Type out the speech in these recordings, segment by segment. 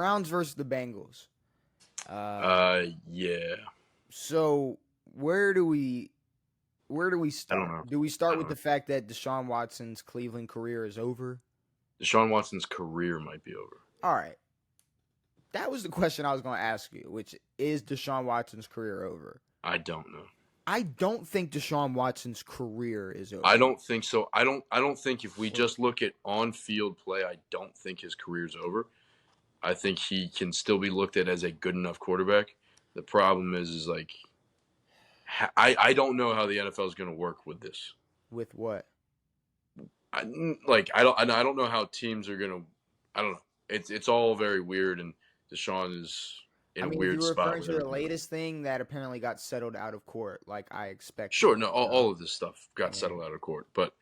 Browns versus the Bengals. Yeah. So where do we I start? don't know. Do we start with know. the fact that Deshaun Watson's Cleveland career is over? Deshaun Watson's career might be over. All right. That was the question I was going to ask you, which is Deshaun Watson's career over? I don't know. I don't think Deshaun Watson's career is over. I don't think so. I don't think if we just look at on-field play, I don't think his career's over. I think he can still be looked at as a good enough quarterback. The problem is like I don't know how the NFL is going to work with this. With what? I don't know how teams are going to. I don't know. It's all very weird, and Deshaun is in a weird spot. You're referring to the latest thing that apparently got settled out of court, like I expected. Sure, no, all of this stuff got settled out of court, but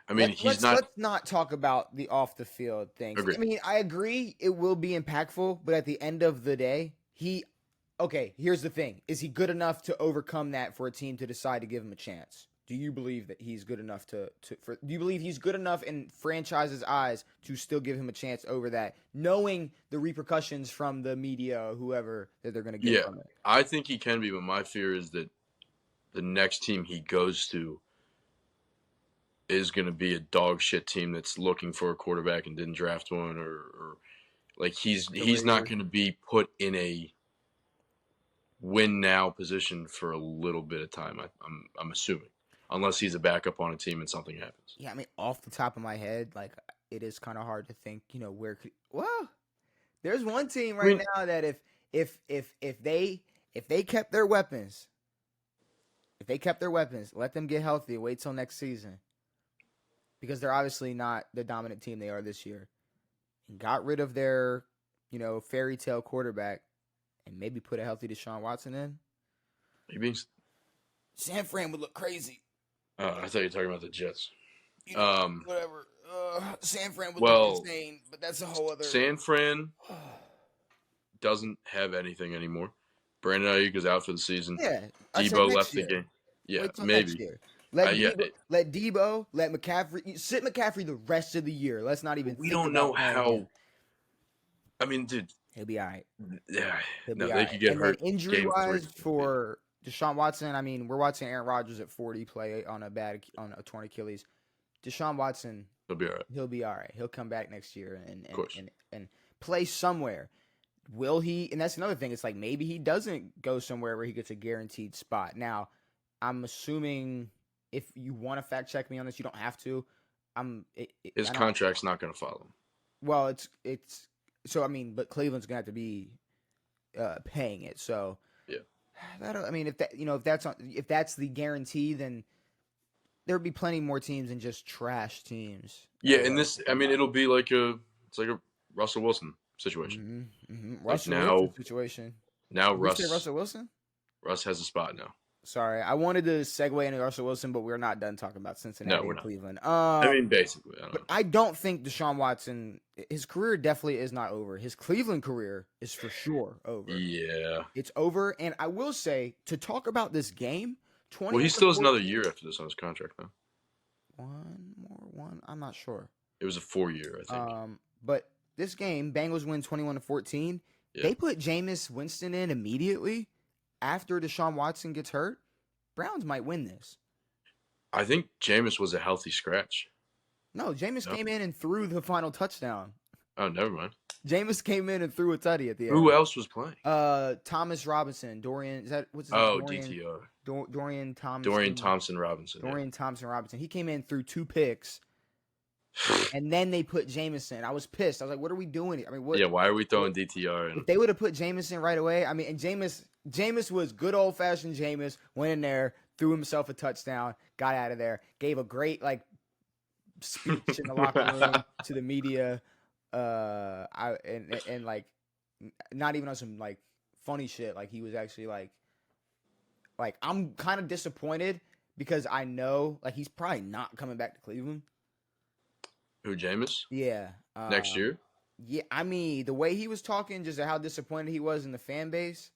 I mean, let's not talk about the off the field things. Agreed. I mean, I agree it will be impactful, but at the end of the day, here's the thing. Is he good enough to overcome that for a team to decide to give him a chance? Do you believe that he's good enough do you believe he's good enough in franchise's eyes to still give him a chance over that, knowing the repercussions from the media or whoever that they're going to get from it? I think he can be, but my fear is that the next team he goes to is going to be a dog shit team that's looking for a quarterback and didn't draft one, or like he's not going to be put in a win now position for a little bit of time. I'm assuming, unless he's a backup on a team and something happens. Yeah, I mean, off the top of my head, like it is kind of hard to think. Where could there's one team now that if they kept their weapons, let them get healthy, wait till next season. Because they're obviously not the dominant team they are this year. And got rid of their, fairy tale quarterback and maybe put a healthy Deshaun Watson in. Maybe San Fran would look crazy. I thought you were talking about the Jets. Whatever. San Fran would look insane, but that's a whole other. San Fran doesn't have anything anymore. Brandon Ayuk is out for the season. Yeah. Debo left the game. Yeah, maybe. Let Debo, let McCaffrey sit McCaffrey the rest of the year. Let's not even. We don't know how. I mean, dude, he'll be all right. Yeah, they could get hurt. Injury wise for Deshaun Watson, I mean, we're watching Aaron Rodgers at 40 play on a torn Achilles. Deshaun Watson, he'll be all right. He'll be all right. He'll come back next year and play somewhere. Will he? And that's another thing. It's like maybe he doesn't go somewhere where he gets a guaranteed spot. Now, I'm assuming. If you want to fact check me on this, you don't have to. His contract's not going to follow him. Well, it's so I mean, but Cleveland's going to have to be paying it. So yeah, I mean, if that's the guarantee, then there would be plenty more teams than just trash teams. Yeah, and this, I mean, it'll be like a Russell Wilson situation. Mm-hmm. Wilson situation. Now Russell Wilson. Russ has a spot now. Sorry, I wanted to segue into Russell Wilson, but we're not done talking about Cincinnati and Cleveland. I mean, basically. I don't think Deshaun Watson, his career definitely is not over. His Cleveland career is for sure over. Yeah. It's over, and I will say, to talk about this game, well, he still has another year after this on his contract now. One? I'm not sure. It was a 4-year, I think. But this game, Bengals win 21-14. Yeah. They put Jameis Winston in immediately. After Deshaun Watson gets hurt, Browns might win this. I think Jameis was a healthy scratch. No, Jameis came in and threw the final touchdown. Oh, never mind. Jameis came in and threw a tutty at the end. Who else was playing? Thomas Robinson, Dorian. Is that what's his name? DTR. Dorian Thompson. Dorian Thompson Robinson. Dorian Thompson Robinson. He came in, threw 2 picks, and then they put Jameis in. I was pissed. I was like, "What are we doing here?" I mean, why are we throwing DTR in? If they would have put Jameis in right away, I mean, and Jameis was good old fashioned Jameis. Went in there, threw himself a touchdown, got out of there, gave a great speech in the locker room to the media, and like not even on some funny shit. Like he was actually like I'm kind of disappointed because I know he's probably not coming back to Cleveland. Who, Jameis? Yeah. Next year? Yeah, I mean the way he was talking, just how disappointed he was in the fan base.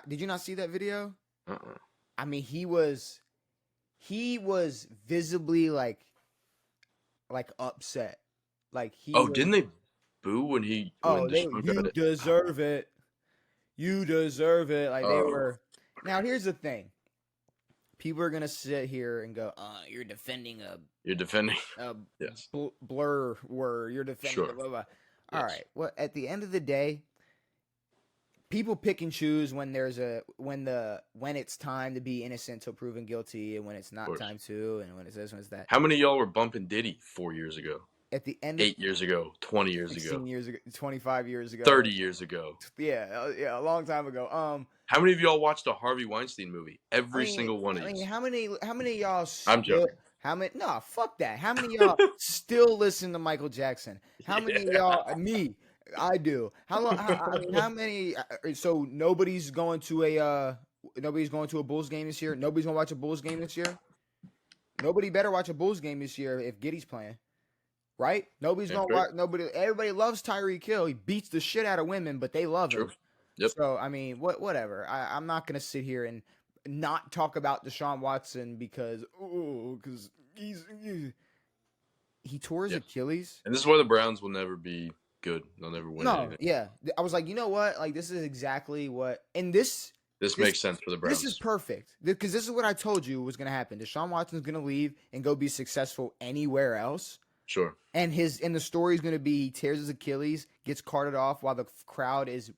Did you not see that video? I mean, he was visibly like upset. Like he. Didn't they boo when Oh, Deshaun got you it? deserve it. You deserve it. Like they Oh, were. Now here's the thing. People are gonna sit here and go, you're defending you're defending. a Yes, blur word. You're defending a sure. blah blah." All Yes, right. Well, at the end of the day, people pick and choose when when it's time to be innocent till proven guilty, and when it's of not course. time to, and when it's this, when it's that. How many of y'all were bumping Diddy 4 years ago, At the end of 8 years ago, 20 years 16 ago, years ago, 25 years ago, 30 years ago? yeah, a long time ago. How many of y'all watched a Harvey Weinstein movie? I Every mean, single one of I mean, you. how many of y'all I'm still? joking. How many? No, fuck that. How many of y'all still listen to Michael Jackson? How many of Yeah. y'all? Me, I do. How long? I mean, how many? So nobody's going to a Bulls game this year. Nobody's gonna watch a Bulls game this year. Nobody better watch a Bulls game this year if Giddy's playing, right? Nobody's Damn gonna straight. watch. Nobody. Everybody loves Tyreek Hill. He beats the shit out of women, but they love True. him. Yep. So I mean, whatever. I'm not gonna sit here and not talk about Deshaun Watson because he tore his Yeah. Achilles. And this is why the Browns will never be good. They'll never win No, anything. yeah. I was like, you know what? Like this is exactly what, and this Makes sense for the Browns. this is perfect because this is what I told you was gonna happen. Deshaun Watson's gonna leave and go be successful anywhere else. Sure. And the story is gonna be he tears his Achilles, gets carted off while the crowd is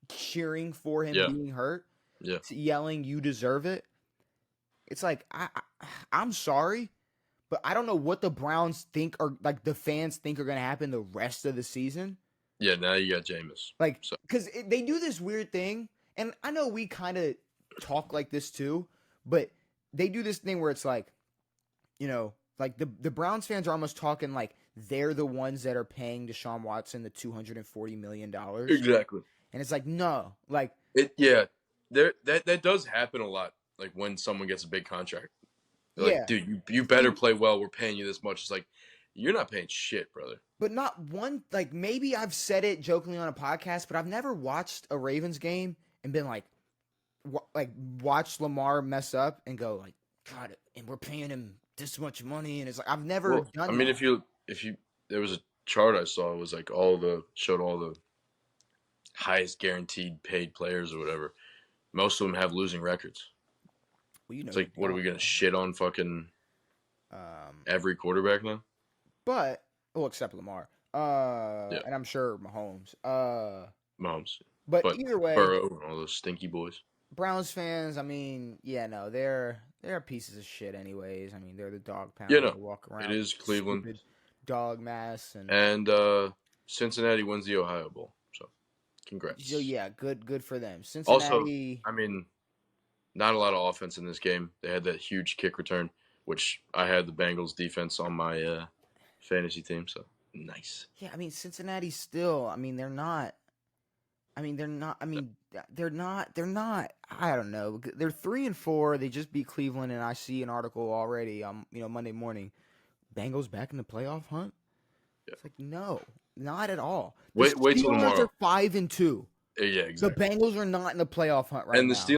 cheering for him being hurt. Yeah. Yelling, "You deserve it." It's like I'm sorry, but I don't know what the Browns think or like the fans think are gonna happen the rest of the season. Yeah. Now you got Jameis. Like, So because they do this weird thing, and I know we kind of talk like this too, but they do this thing where it's like, like the Browns fans are almost talking like they're the ones that are paying Deshaun Watson the $240 million. exactly. And it's like, no, like Yeah. That does happen a lot. Like when someone gets a big contract, they're yeah. like, dude, you better play well. We're paying you this much. It's like, you're not paying shit, brother. But not one, like maybe I've said it jokingly on a podcast, but I've never watched a Ravens game and been like watch Lamar mess up and go like, God, and we're paying him this much money, and it's like I've never done. I mean, that. if you, there was a chart I saw. It was like showed all the highest guaranteed paid players or whatever. Most of them have losing records. Well, It's like, what are we gonna shit on fucking every quarterback now? But except Lamar, and I'm sure Mahomes, Mahomes, but either way, Burrow and all those stinky boys. Browns fans, I mean, yeah, no, they're pieces of shit anyways. I mean, they're the dog pound. Yeah, no, they walk around. it is Cleveland. Stupid dog mass and Cincinnati wins the Ohio Bowl. So, congrats. So yeah, good for them. Cincinnati. Also, I mean, not a lot of offense in this game. They had that huge kick return, which I had the Bengals defense on my fantasy team. So nice. Yeah, I mean Cincinnati still. I mean they're not. I mean they're not. I mean they're not. They're not. I don't know. They're 3-4. They just beat Cleveland, and I see an article already. Monday morning. Bengals back in the playoff hunt. Yeah. It's like no, not at all. Wait till tomorrow. The Steelers are 5-2. Yeah, exactly. The Bengals are not in the playoff hunt right now. And the Steelers